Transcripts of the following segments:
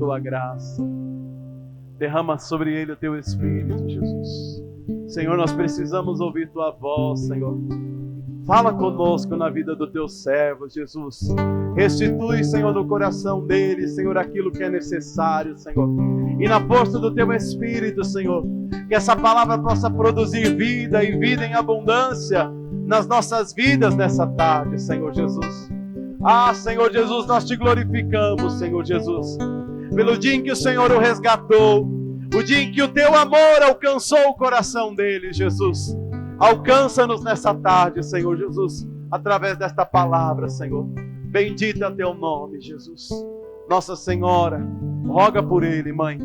tua graça. Derrama sobre ele o teu Espírito, Jesus. Senhor, nós precisamos ouvir tua voz, Senhor. Fala conosco na vida do teu servo, Jesus. Restitui, Senhor, no coração dele, Senhor, aquilo que é necessário, Senhor. E na força do teu Espírito, Senhor, que essa palavra possa produzir vida e vida em abundância nas nossas vidas nessa tarde, Senhor Jesus. Ah, Senhor Jesus, nós te glorificamos, Senhor Jesus, pelo dia em que o Senhor o resgatou, o dia em que o teu amor alcançou o coração dele, Jesus. Alcança-nos nessa tarde, Senhor Jesus, através desta palavra, Senhor. Bendito é o teu nome, Jesus. Nossa Senhora, roga por ele, Mãe.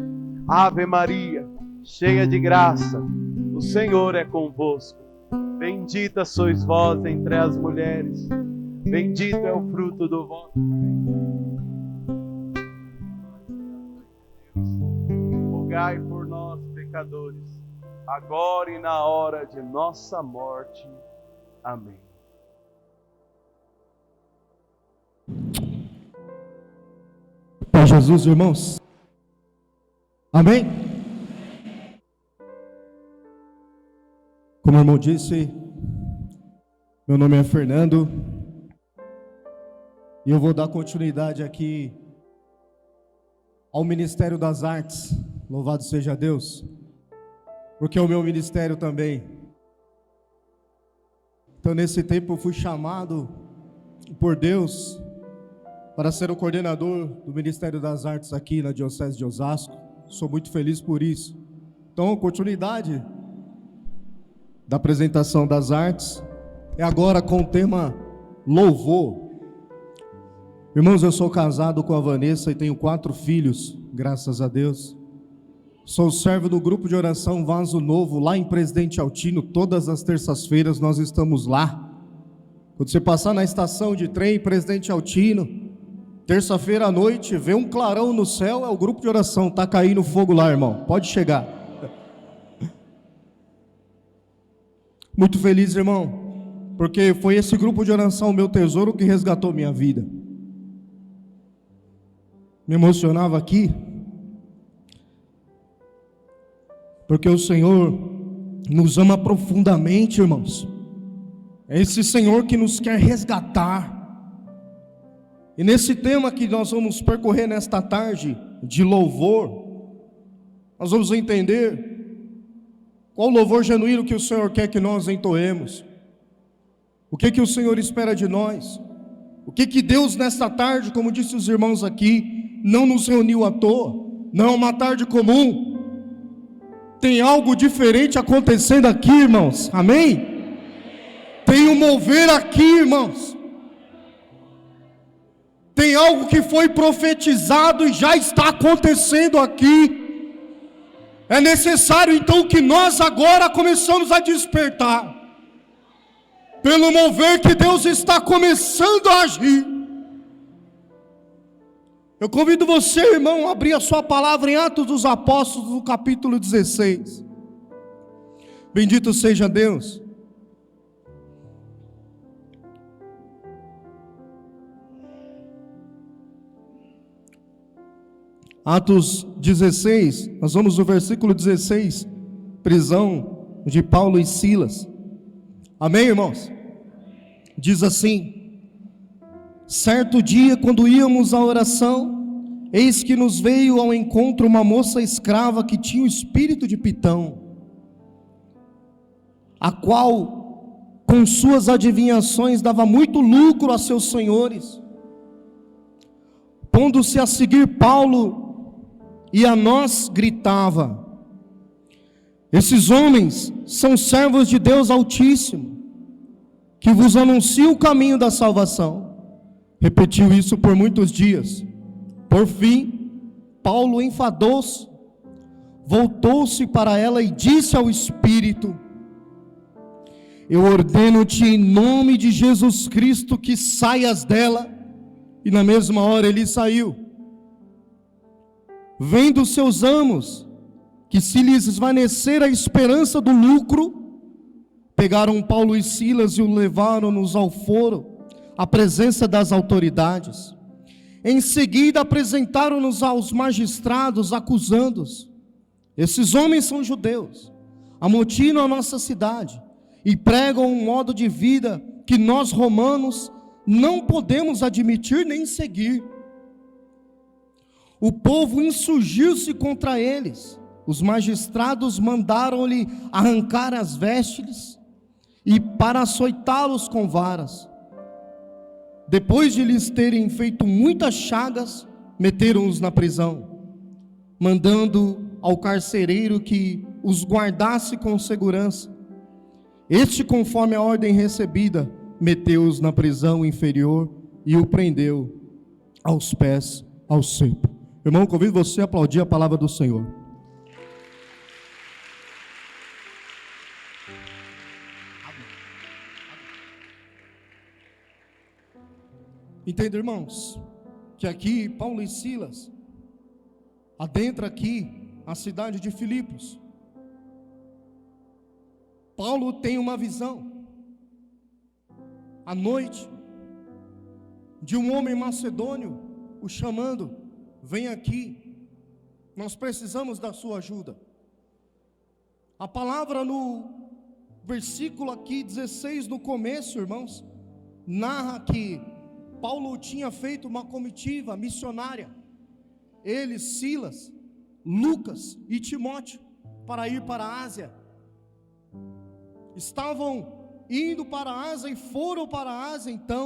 Ave Maria, cheia de graça, o Senhor é convosco. Bendita sois vós entre as mulheres. Bendito é o fruto do vosso ventre. Rogai por nós, pecadores, agora e na hora de nossa morte. Amém. Pai Jesus, irmãos. Amém? Como o irmão disse, meu nome é Fernando e eu vou dar continuidade aqui ao Ministério das Artes. Louvado seja Deus, porque é o meu ministério também. Então, nesse tempo eu fui chamado por Deus para ser o coordenador do Ministério das Artes aqui na Diocese de Osasco. Sou muito feliz por isso. Então, continuidade da apresentação das artes é agora com o tema louvor. Irmãos, eu sou casado com a Vanessa e tenho 4 filhos, graças a Deus. Sou servo do grupo de oração Vaso Novo, lá em Presidente Altino. Todas as terças-feiras nós estamos lá. Quando você passar na estação de trem Presidente Altino, terça-feira à noite, vê um clarão no céu, é o grupo de oração. Está caindo fogo lá, irmão, pode chegar. Muito feliz, irmão, porque foi esse grupo de oração, o meu tesouro, que resgatou minha vida. Me emocionava aqui, porque o Senhor nos ama profundamente, irmãos. É esse Senhor que nos quer resgatar. E nesse tema que nós vamos percorrer nesta tarde, de louvor, nós vamos entender qual o louvor genuíno que o Senhor quer que nós entoemos. O que o Senhor espera de nós. O que Deus nesta tarde, como disse os irmãos aqui, não nos reuniu à toa. Não é uma tarde comum. Tem algo diferente acontecendo aqui, irmãos. Amém? Tem um mover aqui, irmãos. Tem algo que foi profetizado e já está acontecendo aqui. É necessário então que nós agora começamos a despertar, pelo mover que Deus está começando a agir. Eu convido você, irmão, a abrir a sua palavra em Atos dos Apóstolos, no capítulo 16. Bendito seja Deus. Atos 16, nós vamos no versículo 16, prisão de Paulo e Silas. Amém, irmãos? Diz assim: certo dia, quando íamos à oração, eis que nos veio ao encontro uma moça escrava que tinha o espírito de Pitão, a qual, com suas adivinhações, dava muito lucro a seus senhores. Pondo-se a seguir Paulo e a nós, gritava: esses homens são servos de Deus Altíssimo, que vos anunciam o caminho da salvação. Repetiu isso por muitos dias. Por fim, Paulo enfadou-se, voltou-se para ela e disse ao Espírito: eu ordeno-te em nome de Jesus Cristo que saias dela. E na mesma hora ele saiu. Vendo seus amos que se lhes esvanecera a esperança do lucro, pegaram Paulo e Silas e o levaram-nos ao foro, à presença das autoridades. Em seguida apresentaram-nos aos magistrados, acusando-os. Esses homens são judeus, amotinam a nossa cidade e pregam um modo de vida que nós romanos não podemos admitir nem seguir. O povo insurgiu-se contra eles. Os magistrados mandaram-lhe arrancar as vestes e para açoitá-los com varas. Depois de lhes terem feito muitas chagas, meteram-os na prisão, mandando ao carcereiro que os guardasse com segurança. Este, conforme a ordem recebida, meteu-os na prisão inferior e o prendeu aos pés ao cepo. Irmão, convido você a aplaudir a palavra do Senhor. Entenda, irmãos, que aqui Paulo e Silas adentra aqui a cidade de Filipos. Paulo tem uma visão à noite de um homem macedônio o chamando: vem aqui, nós precisamos da sua ajuda. A palavra no versículo aqui 16, no começo, irmãos, narra que Paulo tinha feito uma comitiva missionária, ele, Silas, Lucas e Timóteo, para ir para a Ásia. Estavam indo para a Ásia e foram para a Ásia. Então,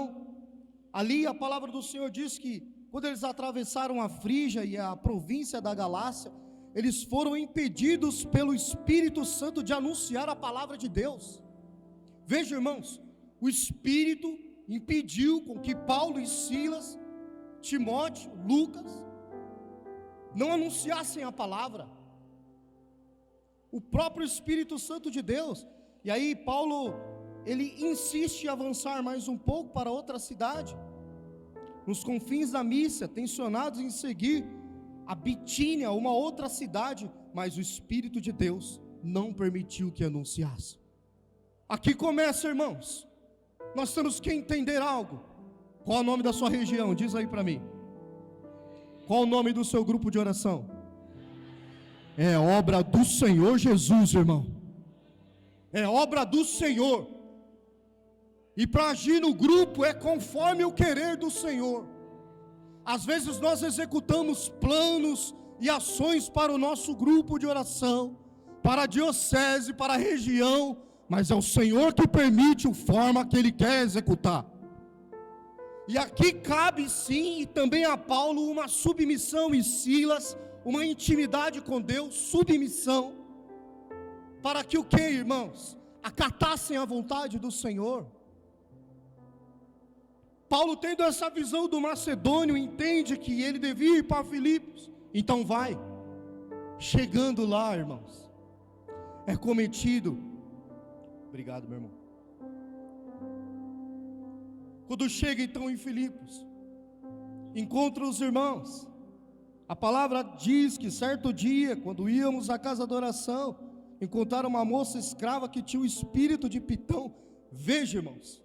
ali a palavra do Senhor diz que quando eles atravessaram a Frígia e a província da Galácia, eles foram impedidos pelo Espírito Santo de anunciar a palavra de Deus. Veja, irmãos, o Espírito impediu com que Paulo e Silas, Timóteo, Lucas, não anunciassem a palavra. O próprio Espírito Santo de Deus. E aí Paulo, ele insiste em avançar mais um pouco para outra cidade, nos confins da Mísia, tensionados em seguir a Bitínia, uma outra cidade, mas o Espírito de Deus não permitiu que anunciasse. Aqui começa, irmãos, nós temos que entender algo. Qual é o nome da sua região? Diz aí para mim. Qual é o nome do seu grupo de oração? É obra do Senhor Jesus, irmão. É obra do Senhor. E para agir no grupo é conforme o querer do Senhor. Às vezes nós executamos planos e ações para o nosso grupo de oração, para a diocese, para a região, mas é o Senhor que permite a forma que Ele quer executar. E aqui cabe sim, e também a Paulo, uma submissão, e Silas, uma intimidade com Deus, submissão, para que o que, irmãos? Acatassem a vontade do Senhor. Paulo, tendo essa visão do macedônio, entende que ele devia ir para Filipos, então vai. Chegando lá, irmãos, é cometido. Obrigado, meu irmão. Quando chega então em Filipos, encontra os irmãos. A palavra diz que certo dia, quando íamos à casa de oração, encontraram uma moça escrava que tinha o espírito de Pitão. Veja, irmãos,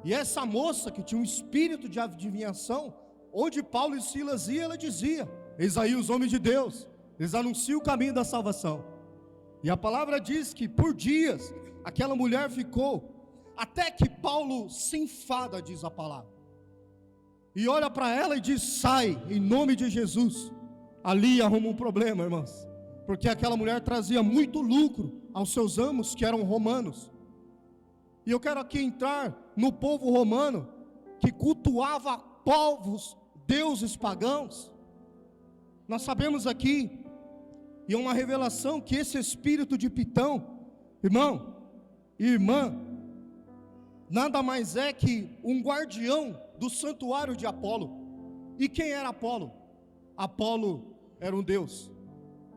e essa moça que tinha um espírito de adivinhação, onde Paulo e Silas iam, ela dizia: eis aí os homens de Deus, eles anunciam o caminho da salvação. E a palavra diz que por dias aquela mulher ficou, até que Paulo se enfada, diz a palavra, e olha para ela e diz: sai, em nome de Jesus. Ali arruma um problema, irmãos, porque aquela mulher trazia muito lucro aos seus amos, que eram romanos. E eu quero aqui entrar no povo romano, que cultuava povos, deuses pagãos. Nós sabemos aqui, e é uma revelação, que esse espírito de Pitão, irmão e irmã, nada mais é que um guardião do santuário de Apolo. E quem era Apolo? Apolo era um deus,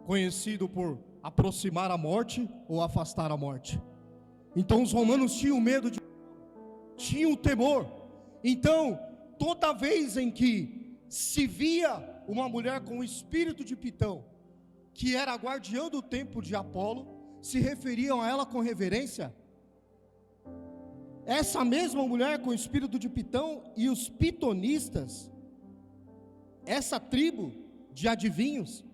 conhecido por aproximar a morte ou afastar a morte. Então os romanos tinham medo, tinham temor. Então, toda vez em que se via uma mulher com o espírito de Pitão, que era a guardiã do templo de Apolo, se referiam a ela com reverência. Essa mesma mulher com o espírito de Pitão, e os pitonistas essa tribo de adivinhos,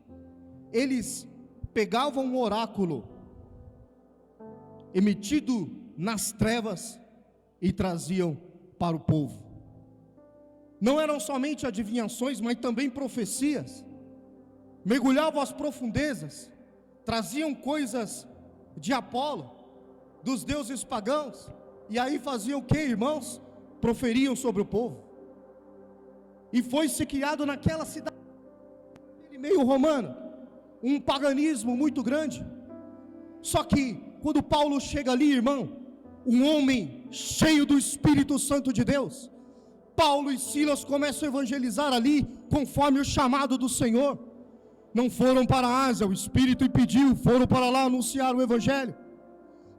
eles pegavam um oráculo emitido nas trevas e traziam para o povo. Não eram somente adivinhações, mas também profecias. Mergulhavam as profundezas, traziam coisas de Apolo, dos deuses pagãos, e aí faziam o que, irmãos? Proferiam sobre o povo. E foi-se criado naquela cidade, naquele meio romano, um paganismo muito grande. Só que quando Paulo chega ali, irmão, um homem cheio do Espírito Santo de Deus, Paulo e Silas começam a evangelizar ali, conforme o chamado do Senhor. Não foram para a Ásia, o Espírito impediu, foram para lá anunciar o Evangelho.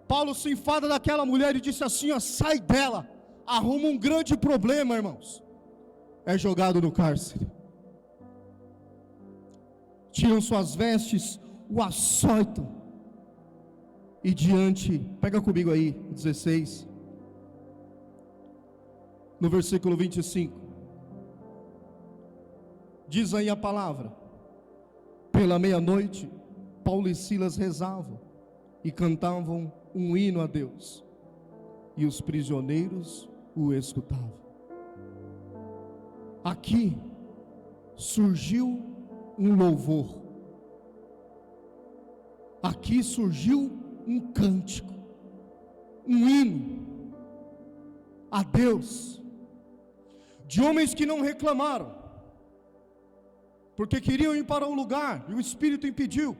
Paulo se enfada daquela mulher e disse assim, ó, sai dela, arruma um grande problema, irmãos. É jogado no cárcere. Tiram suas vestes, o açoitam. E diante, pega comigo aí, 16. No versículo 25. Diz aí a palavra. Pela meia-noite, Paulo e Silas rezavam e cantavam um hino a Deus. E os prisioneiros o escutavam. Aqui surgiu um louvor. Aqui surgiu um cântico, um hino a Deus, de homens que não reclamaram, porque queriam ir para um lugar, e o Espírito impediu,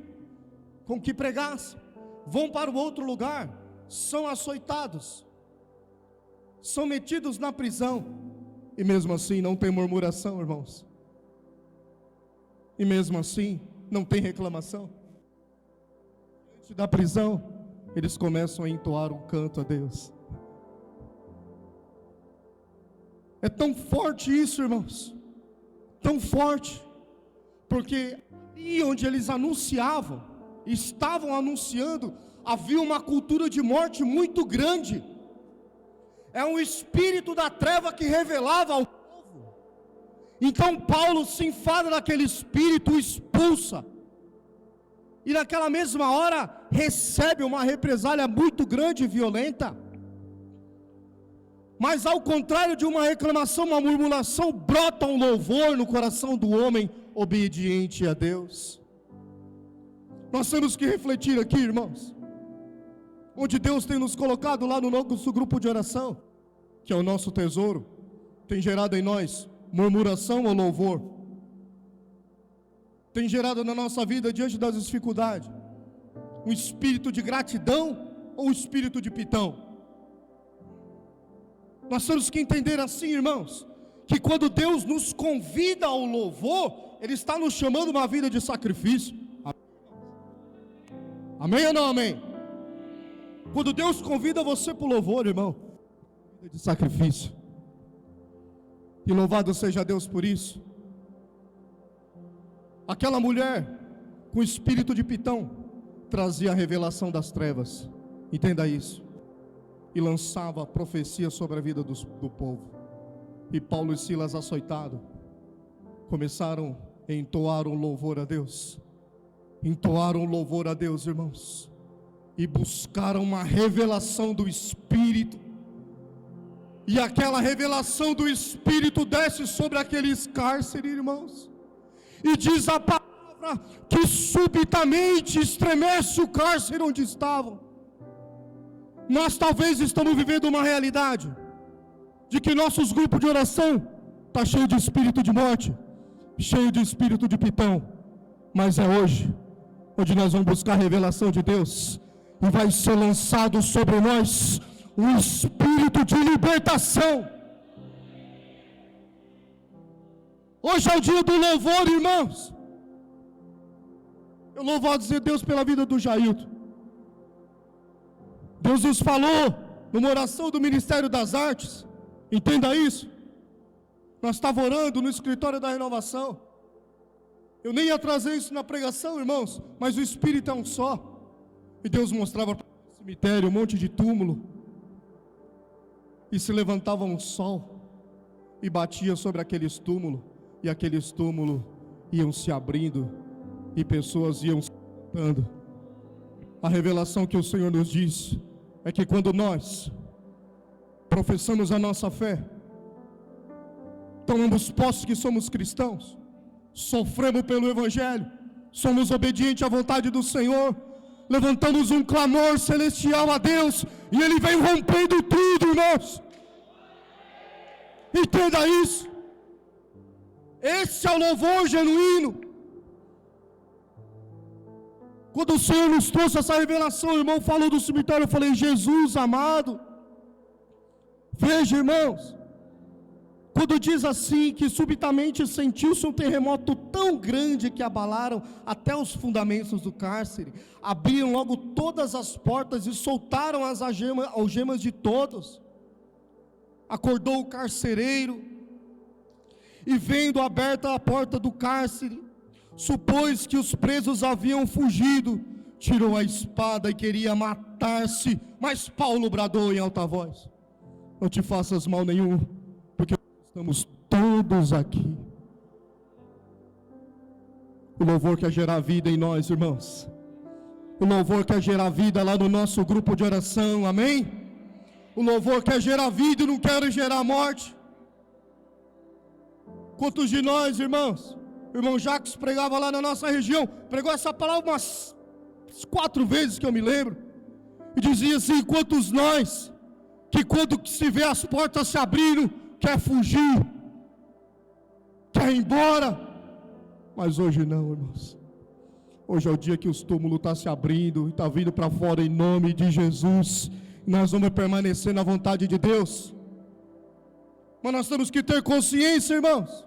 com que pregassem, vão para o outro lugar, são açoitados, são metidos na prisão, e mesmo assim não tem murmuração, irmãos, e mesmo assim não tem reclamação. Diante da prisão, eles começam a entoar um canto a Deus. É tão forte isso, irmãos, tão forte, porque ali onde eles anunciavam, estavam anunciando, havia uma cultura de morte muito grande. É um espírito da treva que revelava ao povo. Então Paulo se enfada daquele espírito, o expulsa, e naquela mesma hora recebe uma represália muito grande e violenta. Mas ao contrário de uma reclamação, uma murmuração, brota um louvor no coração do homem obediente a Deus. Nós temos que refletir aqui, irmãos, onde Deus tem nos colocado lá no nosso grupo de oração, que é o nosso tesouro, tem gerado em nós murmuração ou louvor? Tem gerado na nossa vida, diante das dificuldades, um espírito de gratidão ou um espírito de pitão? Nós temos que entender assim, irmãos, que quando Deus nos convida ao louvor, Ele está nos chamando uma vida de sacrifício. Amém ou não amém? Quando Deus convida você para o louvor, irmão, vida de sacrifício. E louvado seja Deus por isso. Aquela mulher com espírito de pitão trazia a revelação das trevas, entenda isso, e lançava profecia sobre a vida do povo. E Paulo e Silas, açoitados, começaram a entoar um louvor a Deus. Entoaram um louvor a Deus, irmãos, e buscaram uma revelação do Espírito. E aquela revelação do Espírito desce sobre aqueles cárceres, irmãos. E diz a palavra que subitamente estremece o cárcere onde estavam. Nós talvez estamos vivendo uma realidade de que nossos grupos de oração está cheio de espírito de morte, cheio de espírito de pitão. Mas é hoje onde nós vamos buscar a revelação de Deus, e vai ser lançado sobre nós um espírito de libertação. Hoje é o dia do louvor, irmãos. Eu louvo a Deus pela vida do Jailton. Deus nos falou numa oração do Ministério das Artes, entenda isso. Nós estávamos orando no escritório da renovação. Eu nem ia trazer isso na pregação, irmãos, mas o Espírito é um só. E Deus mostrava para o cemitério um monte de túmulo, e se levantava um sol e batia sobre aqueles túmulos, e aqueles túmulos iam se abrindo e pessoas iam se levantando. A revelação que o Senhor nos diz é que quando nós professamos a nossa fé, tomamos posse que somos cristãos, sofremos pelo Evangelho, somos obedientes à vontade do Senhor, levantamos um clamor celestial a Deus, e Ele vem rompendo tudo, irmãos. Entenda isso. Esse é o louvor genuíno. Quando o Senhor nos trouxe essa revelação, o irmão falou do cemitério, eu falei: Jesus amado, veja, irmãos, quando diz assim, que subitamente sentiu-se um terremoto tão grande que abalaram até os fundamentos do cárcere, abriram logo todas as portas e soltaram as algemas de todos. Acordou o carcereiro, e vendo aberta a porta do cárcere, supôs que os presos haviam fugido, tirou a espada e queria matar-se, mas Paulo bradou em alta voz: não te faças mal nenhum, porque estamos todos aqui. O louvor quer gerar vida em nós, irmãos. O louvor quer gerar vida lá no nosso grupo de oração, amém? O louvor quer gerar vida e não quer gerar morte. Quantos de nós, irmãos? O irmão Jacques pregava lá na nossa região, pregou essa palavra umas 4 vezes que eu me lembro, e dizia assim: quantos nós, que quando se vê as portas se abrindo, quer fugir, quer ir embora, mas hoje não, irmãos. Hoje é o dia que os túmulos estão se abrindo, e está vindo para fora em nome de Jesus. Nós vamos permanecer na vontade de Deus, mas nós temos que ter consciência, irmãos,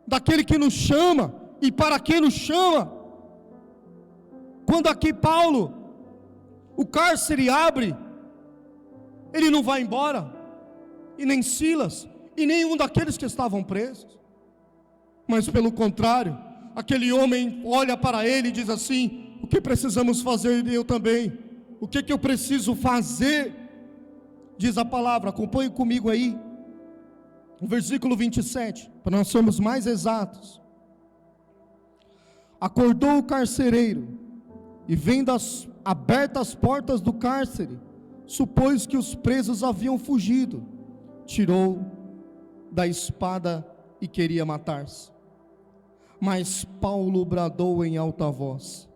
daquele que nos chama e para quem nos chama. Quando aqui Paulo, o cárcere abre, ele não vai embora, e nem Silas, e nenhum daqueles que estavam presos, mas pelo contrário, aquele homem olha para ele e diz assim: o que precisamos fazer? Eu também. O que eu preciso fazer? Diz a palavra, acompanhe comigo aí, o versículo 27, para nós sermos mais exatos. Acordou o carcereiro, e vendo abertas as portas do cárcere, supôs que os presos haviam fugido, tirou da espada e queria matar-se. Mas Paulo bradou em alta voz: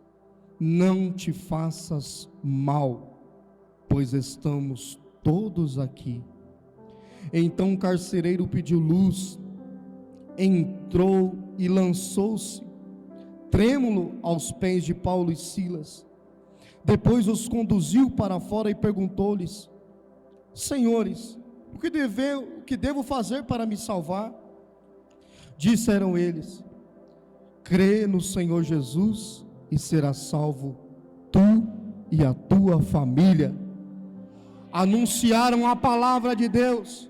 não te faças mal, pois estamos todos aqui. Então o carcereiro pediu luz, entrou e lançou-se, trêmulo, aos pés de Paulo e Silas. Depois os conduziu para fora e perguntou-lhes: senhores, o que devo fazer para me salvar? Disseram eles: crê no Senhor Jesus e serás salvo, tu e a tua família. Anunciaram a palavra de Deus,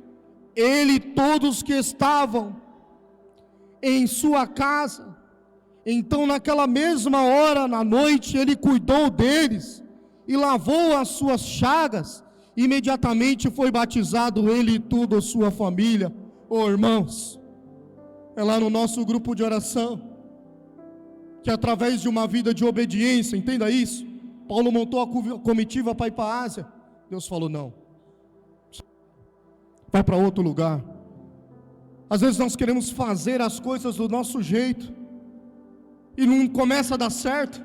ele e todos que estavam em sua casa. Então naquela mesma hora, na noite, ele cuidou deles e lavou as suas chagas. Imediatamente foi batizado ele e toda a sua família. Irmãos, é lá no nosso grupo de oração que, através de uma vida de obediência, entenda isso, Paulo montou a comitiva para ir para a Ásia. Deus falou: não, vai para outro lugar. Às vezes nós queremos fazer as coisas do nosso jeito, e não começa a dar certo,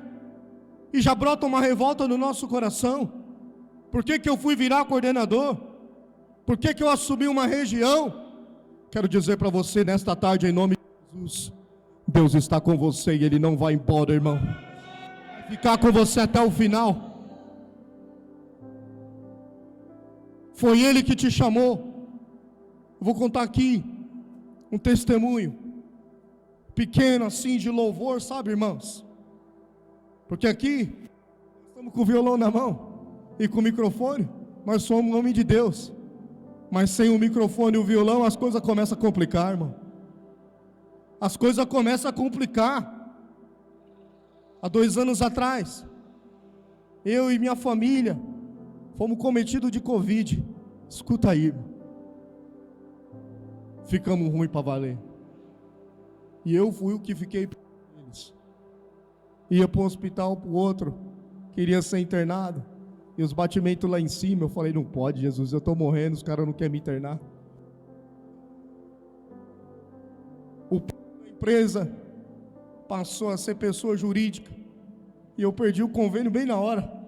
e já brota uma revolta no nosso coração. Por que eu fui virar coordenador? Por que eu assumi uma região? Quero dizer para você nesta tarde, em nome de Jesus, Deus está com você e Ele não vai embora, irmão. Vai ficar com você até o final. Foi Ele que te chamou. Eu vou contar aqui um testemunho pequeno assim de louvor, sabe, irmãos? Porque aqui estamos com o violão na mão e com o microfone, mas somos um homem de Deus. Mas sem o microfone e o violão, as coisas começam a complicar, irmão. As coisas começam a complicar. Há 2 anos atrás, eu e minha família fomos cometidos de Covid. Escuta aí, irmão. Ficamos ruim para valer. E eu fui o que fiquei com eles. Ia para um hospital, para o outro, queria ser internado. E os batimentos lá em cima, eu falei, não pode, Jesus, eu estou morrendo, os caras não querem me internar. O da empresa passou a ser pessoa jurídica. E eu perdi o convênio bem na hora.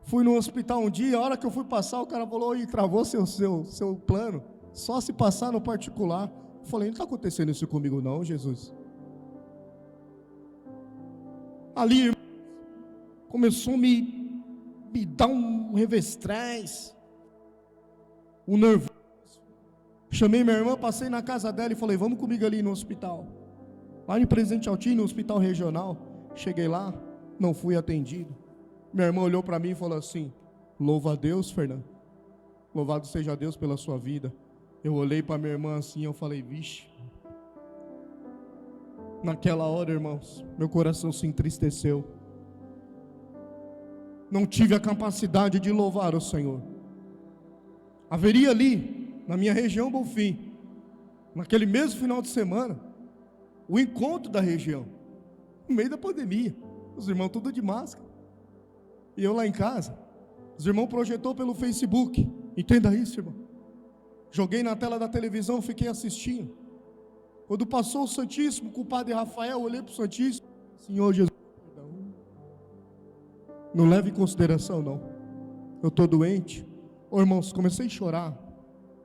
Fui no hospital um dia, a hora que eu fui passar, o cara falou, e travou seu plano, só se passar no particular. Eu falei, não está acontecendo isso comigo não, Jesus. Ali, começou a me dar um revestrez, um nervoso. Chamei minha irmã, passei na casa dela e falei, vamos comigo ali no hospital. Lá em Presidente Altino, no hospital regional. Cheguei lá, não fui atendido. Minha irmã olhou para mim e falou assim, louva a Deus, Fernando. Louvado seja Deus pela sua vida. Eu olhei para minha irmã assim e eu falei, vixe. Naquela hora, irmãos, meu coração se entristeceu. Não tive a capacidade de louvar o Senhor. Haveria ali, na minha região Bonfim, naquele mesmo final de semana, o encontro da região, no meio da pandemia, os irmãos tudo de máscara, e eu lá em casa, os irmãos projetou pelo Facebook, entenda isso, irmão, joguei na tela da televisão, fiquei assistindo, quando passou o Santíssimo com o Padre Rafael, olhei para o Santíssimo, Senhor Jesus, perdão, não leve em consideração não, eu estou doente, irmãos, comecei a chorar,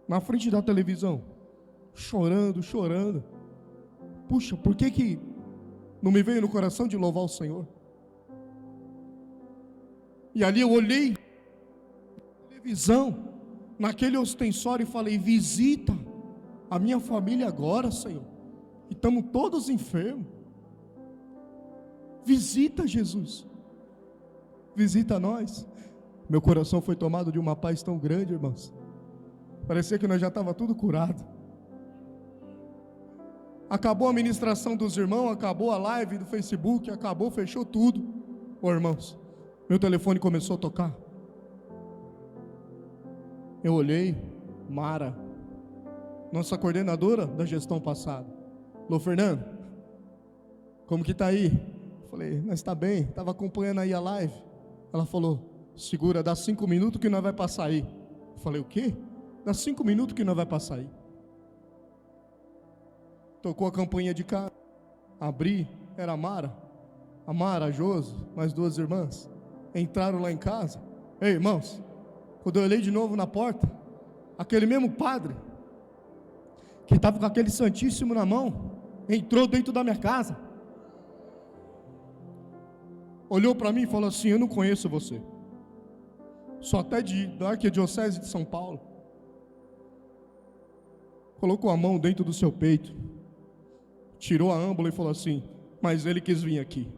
na frente da televisão, chorando, puxa, por que não me veio no coração de louvar o Senhor? E ali eu olhei na televisão, naquele ostensório e falei, visita a minha família agora, Senhor, e estamos todos enfermos, visita Jesus, visita nós. Meu coração foi tomado de uma paz tão grande, irmãos, parecia que nós já estava tudo curado. Acabou a ministração dos irmãos, acabou a live do Facebook, acabou, fechou tudo. Irmãos, meu telefone começou a tocar. Eu olhei, Mara, nossa coordenadora da gestão passada. Falou, Fernando, como que tá aí? Falei, nós está bem, estava acompanhando aí a live. Ela falou, segura, dá 5 minutos que nós vai passar aí. Falei, o quê? Dá 5 minutos que nós vai passar aí. Tocou a campainha de casa, abri, era a Mara, a Josi, mais 2 irmãs, entraram lá em casa. Ei, irmãos, quando eu olhei de novo na porta, aquele mesmo padre, que estava com aquele Santíssimo na mão, entrou dentro da minha casa, olhou para mim e falou assim, eu não conheço você, sou até da Arquidiocese de São Paulo, colocou a mão dentro do seu peito, tirou a âmbula e falou assim, mas ele quis vir aqui.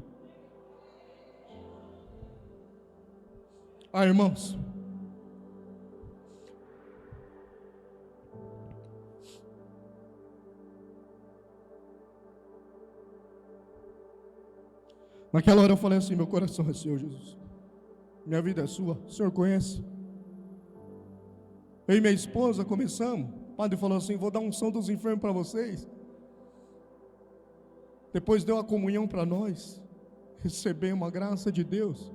Irmãos, naquela hora eu falei assim, meu coração é seu, Jesus, minha vida é sua, o Senhor conhece. Eu e minha esposa começamos, o padre falou assim, vou dar unção dos enfermos para vocês. Depois deu a comunhão para nós, recebemos a graça de Deus.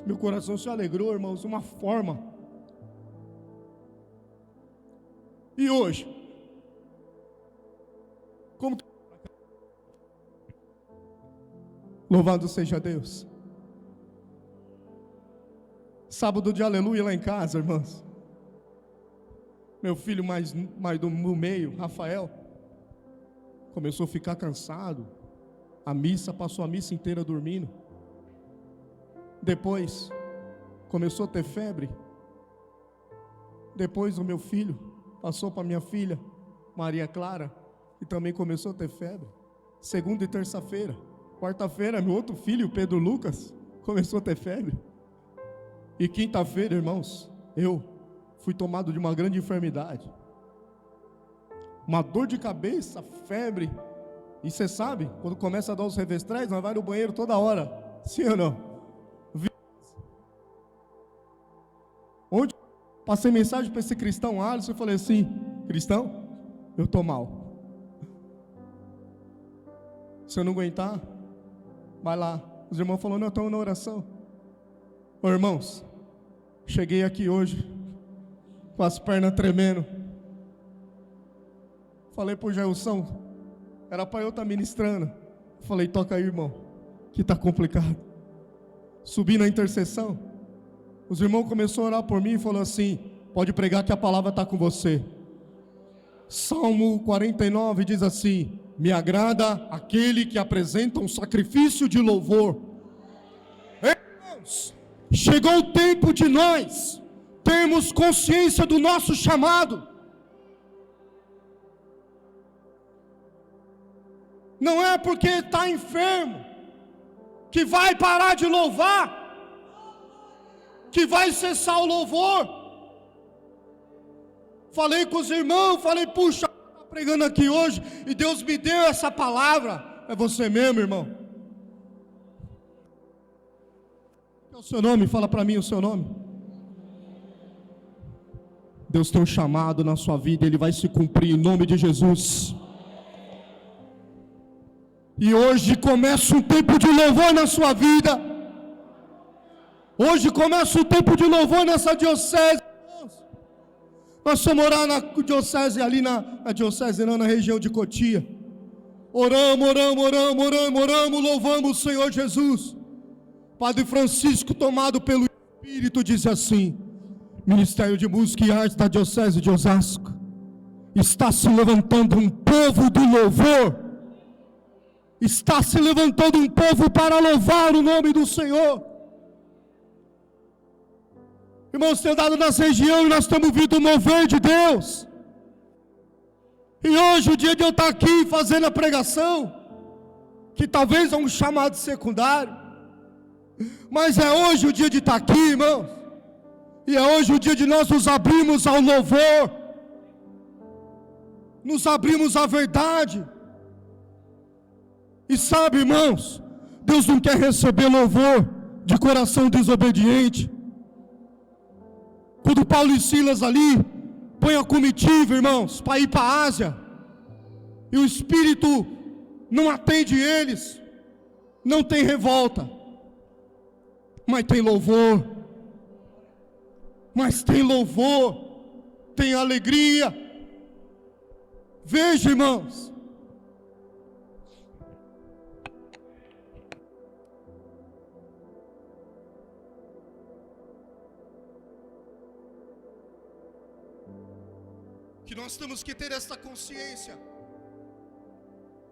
Meu coração se alegrou, irmãos, de uma forma. E hoje, como que... Louvado seja Deus. Sábado de aleluia lá em casa, irmãos. Meu filho mais do meio, Rafael, começou a ficar cansado. Passou a missa inteira dormindo. Depois começou a ter febre. Depois o meu filho passou para minha filha Maria Clara e também começou a ter febre. Segunda e terça-feira. Quarta-feira meu outro filho, Pedro Lucas, começou a ter febre. E quinta-feira, irmãos, eu fui tomado de uma grande enfermidade, uma dor de cabeça, febre. E você sabe, quando começa a dar os revestrais, nós vai no banheiro toda hora, sim ou não? Ontem passei mensagem para esse cristão Alisson e falei assim, cristão, eu estou mal. Se eu não aguentar, vai lá. Os irmãos falaram, não, estamos na oração. Ô irmãos, cheguei aqui hoje, com as pernas tremendo. Falei pro Jailson, era para eu estar ministrando. Falei, toca aí, irmão, que está complicado. Subi na intercessão. Os irmãos começaram a orar por mim e falaram assim, pode pregar que a palavra está com você. Salmo 49 diz assim, me agrada aquele que apresenta um sacrifício de louvor. Irmãos, chegou o tempo de nós termos consciência do nosso chamado. Não é porque está enfermo que vai parar de louvar, que vai cessar o louvor. Falei com os irmãos, falei, puxa, está pregando aqui hoje, e Deus me deu essa palavra. É você mesmo, irmão? Qual é o seu nome? Fala para mim o seu nome. Deus tem um chamado na sua vida, Ele vai se cumprir em nome de Jesus. E hoje começa um tempo de louvor na sua vida. Hoje começa um tempo de louvor nessa diocese. Nós fomos orar na diocese, ali na diocese, não, na região de Cotia. Oramos, louvamos o Senhor Jesus. Padre Francisco, tomado pelo Espírito, disse assim: Ministério de Música e Arte da Diocese de Osasco, está se levantando um povo do louvor. Está se levantando um povo para louvar o nome do Senhor. Irmãos, tem andado nessa região e nós estamos vindo o mover de Deus. E hoje, o dia de eu estar aqui fazendo a pregação, que talvez é um chamado secundário, mas é hoje o dia de estar aqui, irmãos. E é hoje o dia de nós nos abrirmos ao louvor, nos abrimos à verdade. E sabe, irmãos, Deus não quer receber louvor de coração desobediente. Quando Paulo e Silas ali põem a comitiva, irmãos, para ir para a Ásia, e o Espírito não atende eles, não tem revolta, mas tem louvor, tem alegria. Veja, irmãos, que nós temos que ter esta consciência,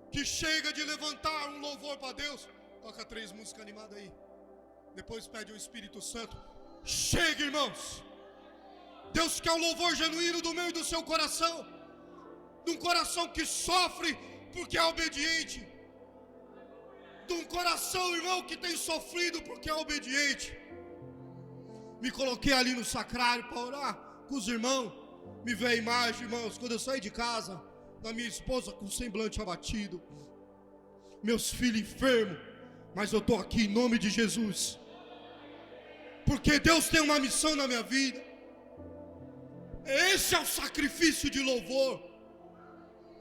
que chega de levantar um louvor para Deus. Toca 3 músicas animadas aí, depois pede o Espírito Santo. Chega, irmãos. Deus quer um louvor genuíno do meu e do seu coração, de um coração que sofre porque é obediente, de um coração, irmão, que tem sofrido porque é obediente. Me coloquei ali no sacrário para orar com os irmãos. Me veio a imagem, irmãos, quando eu saí de casa, da minha esposa com semblante abatido, meus filhos enfermos, mas eu estou aqui em nome de Jesus, porque Deus tem uma missão na minha vida. Esse é o sacrifício de louvor.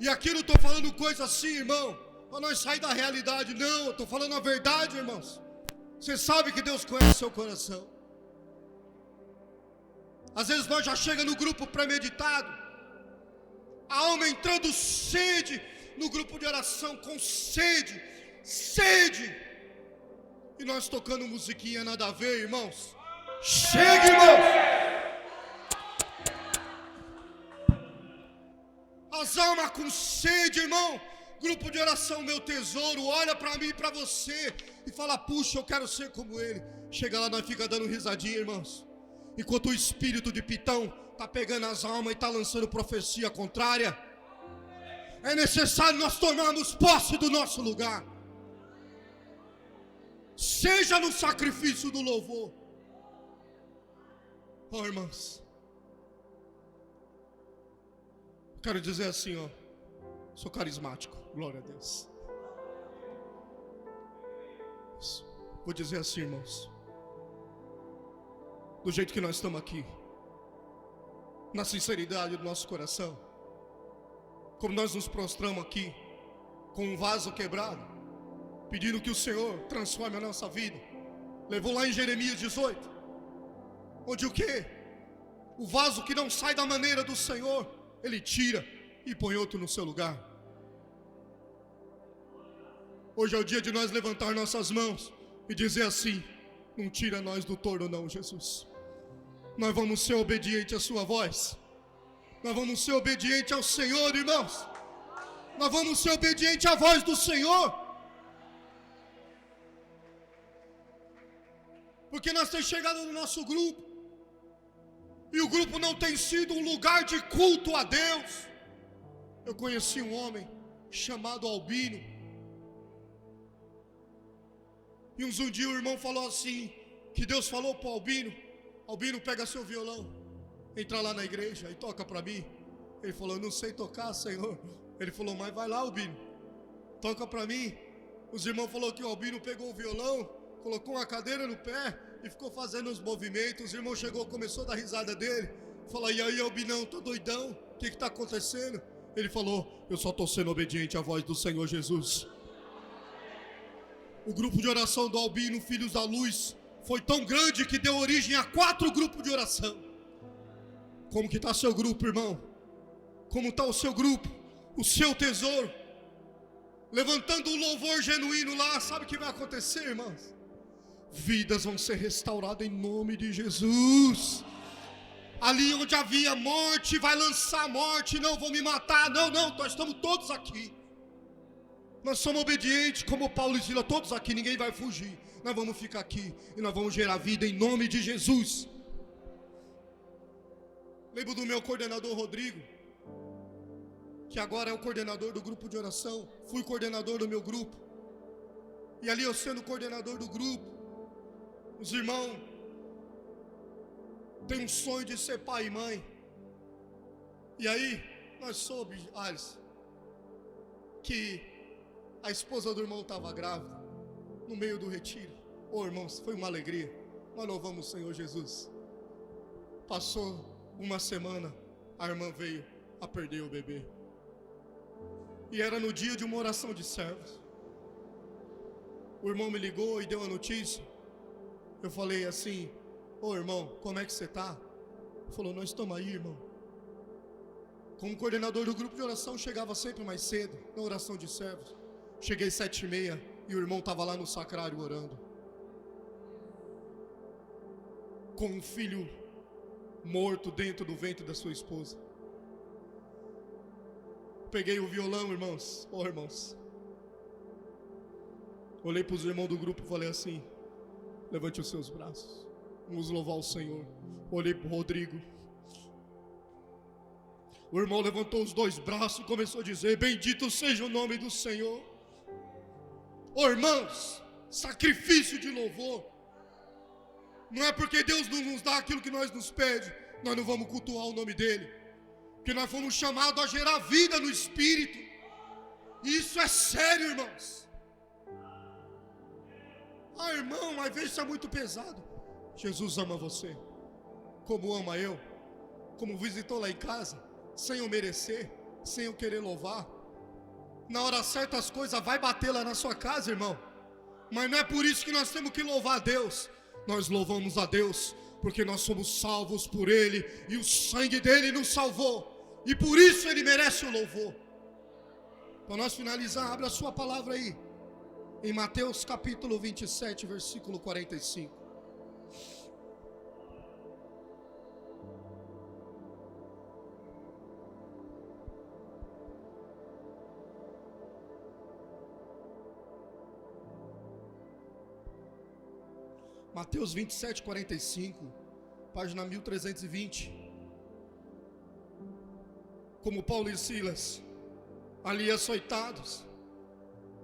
E aqui não estou falando coisa assim, irmão, para nós sair da realidade, não, eu estou falando a verdade, irmãos. Você sabe que Deus conhece seu coração. Às vezes nós já chegamos no grupo premeditado, a alma entrando sede no grupo de oração, com sede, e nós tocando musiquinha nada a ver, irmãos. Chega, irmãos. As almas com sede, irmão. Grupo de oração, meu tesouro, olha para mim e para você e fala, puxa, eu quero ser como ele. Chega lá, nós fica dando risadinha, irmãos, enquanto o espírito de Pitão está pegando as almas e está lançando profecia contrária. É necessário nós tomarmos posse do nosso lugar. Seja no sacrifício do louvor. Ó, irmãos, quero dizer assim, ó, sou carismático, glória a Deus. Vou dizer assim, irmãos, do jeito que nós estamos aqui, na sinceridade do nosso coração, como nós nos prostramos aqui, com um vaso quebrado, pedindo que o Senhor transforme a nossa vida. Levou lá em Jeremias 18, onde o quê? O vaso que não sai da maneira do Senhor, Ele tira e põe outro no seu lugar. Hoje é o dia de nós levantar nossas mãos e dizer assim: não tira nós do torno não, Jesus. Nós vamos ser obedientes à sua voz. Nós vamos ser obedientes ao Senhor, irmãos. Nós vamos ser obedientes à voz do Senhor. Porque nós temos chegado no nosso grupo, e o grupo não tem sido um lugar de culto a Deus. Eu conheci um homem chamado Albino, e um dia o irmão falou assim, que Deus falou para o Albino: Albino, pega seu violão, entra lá na igreja e toca para mim. Ele falou: eu não sei tocar, Senhor. Ele falou: mas vai lá, Albino, toca para mim. Os irmãos falaram que o Albino pegou o violão, colocou uma cadeira no pé e ficou fazendo os movimentos. Os irmãos chegou, começou a dar risada dele. Falou: e aí, Albinão, tá doidão? O que está acontecendo? Ele falou: eu só estou sendo obediente à voz do Senhor Jesus. O grupo de oração do Albino, Filhos da Luz, foi tão grande que deu origem a 4 grupos de oração. Como que está seu grupo, irmão? Como está o seu grupo? O seu tesouro? Levantando um louvor genuíno lá, sabe o que vai acontecer, irmãos? Vidas vão ser restauradas em nome de Jesus. Ali onde havia morte, vai lançar morte. Não vão me matar, não, nós estamos todos aqui. Nós somos obedientes como Paulo e Silas, todos aqui, ninguém vai fugir. Nós vamos ficar aqui e nós vamos gerar vida em nome de Jesus. Lembro do meu coordenador Rodrigo, que agora é o coordenador do grupo de oração. Fui coordenador do meu grupo. E ali eu sendo coordenador do grupo, os irmãos têm um sonho de ser pai e mãe. E aí nós soube, Alice, que a esposa do irmão estava grávida no meio do retiro. Irmãos, foi uma alegria. Nós louvamos o Senhor Jesus. Passou uma semana, a irmã veio a perder o bebê. E era no dia de uma oração de servos. O irmão me ligou e deu a notícia. Eu falei assim: irmão, como é que você está? Ele falou: nós estamos aí, irmão. Como coordenador do grupo de oração, chegava sempre mais cedo na oração de servos. Cheguei 7h30 e o irmão estava lá no sacrário orando, com um filho morto dentro do ventre da sua esposa. Peguei o violão, irmãos. Irmãos, olhei para os irmãos do grupo e falei assim: levante os seus braços, vamos louvar o Senhor. Olhei para o Rodrigo. O irmão levantou os 2 braços e começou a dizer: bendito seja o nome do Senhor. Irmãos, sacrifício de louvor. Não é porque Deus não nos dá aquilo que nós nos pede, nós não vamos cultuar o nome dEle. Porque nós fomos chamados a gerar vida no Espírito. E isso é sério, irmãos. Irmão, às vezes isso é muito pesado. Jesus ama você, como ama eu, como visitou lá em casa, sem eu merecer, sem eu querer louvar. Na hora certa as coisas vai bater lá na sua casa, irmão. Mas não é por isso que nós temos que louvar a Deus. Nós louvamos a Deus porque nós somos salvos por Ele, e o sangue dEle nos salvou, e por isso Ele merece o louvor. Para nós finalizar, abra a sua palavra aí, em Mateus capítulo 27, versículo 45. Mateus 27, 45, página 1320. Como Paulo e Silas, ali açoitados,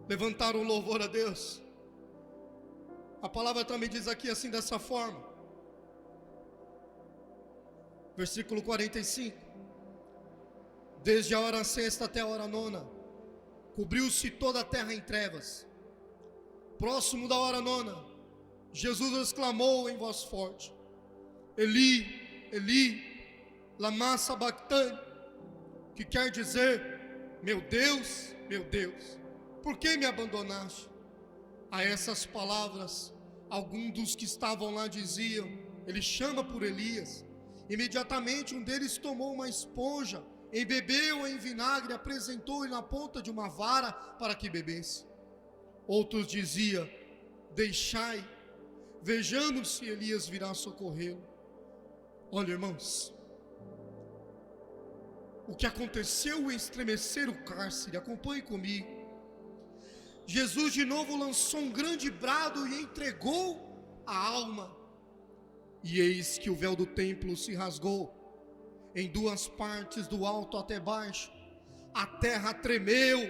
levantaram louvor a Deus. A palavra também diz aqui assim, dessa forma, versículo 45: desde a hora sexta até a hora nona, cobriu-se toda a terra em trevas. Próximo da hora nona, Jesus exclamou em voz forte: Eli, Eli, lama sabachthani, que quer dizer: meu Deus, por que me abandonaste? A essas palavras, alguns dos que estavam lá diziam, ele chama por Elias. Imediatamente um deles tomou uma esponja, embebeu em vinagre, apresentou-lhe na ponta de uma vara para que bebesse. Outros diziam, deixai, vejamos se Elias virá socorrê-lo. Olha, irmãos, o que aconteceu em estremecer o cárcere, acompanhe comigo. Jesus de novo lançou um grande brado e entregou a alma. E eis que o véu do templo se rasgou em duas partes, do alto até baixo. A terra tremeu,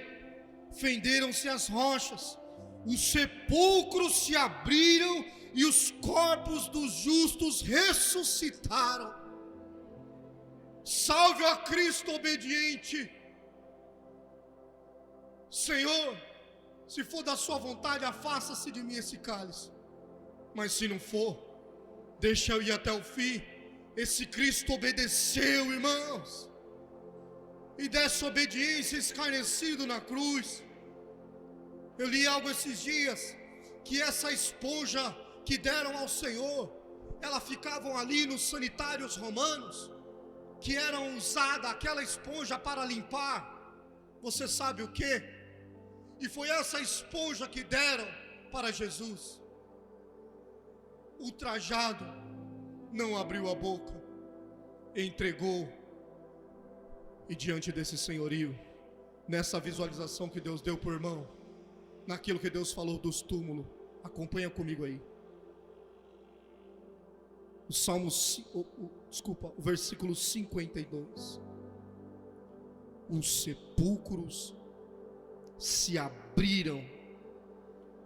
fenderam-se as rochas, os sepulcros se abriram e os corpos dos justos ressuscitaram. Salve a Cristo obediente. Senhor, se for da sua vontade, afasta-se de mim esse cálice. Mas se não for, deixa eu ir até o fim. Esse Cristo obedeceu, irmãos, e dessa obediência escarnecido na cruz. Eu li algo esses dias, que essa esponja que deram ao Senhor, ela ficavam ali nos sanitários romanos, que eram usada aquela esponja para limpar, você sabe o que? E foi essa esponja que deram para Jesus. Ultrajado, não abriu a boca, entregou. E diante desse senhorio, nessa visualização que Deus deu por irmão, naquilo que Deus falou dos túmulos, acompanha comigo aí. O versículo 52. Os sepulcros se abriram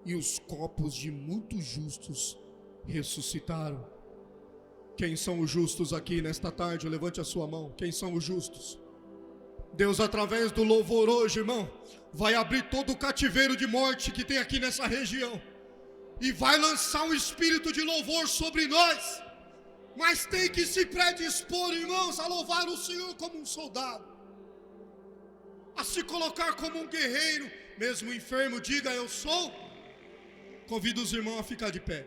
e os corpos de muitos justos ressuscitaram. Quem são os justos aqui nesta tarde? Levante a sua mão. Quem são os justos? Deus, através do louvor hoje, irmão, vai abrir todo o cativeiro de morte que tem aqui nessa região e vai lançar um espírito de louvor sobre nós. Mas tem que se predispor, irmãos, a louvar o Senhor como um soldado, a se colocar como um guerreiro. Mesmo enfermo, diga eu sou. Convido os irmãos a ficar de pé.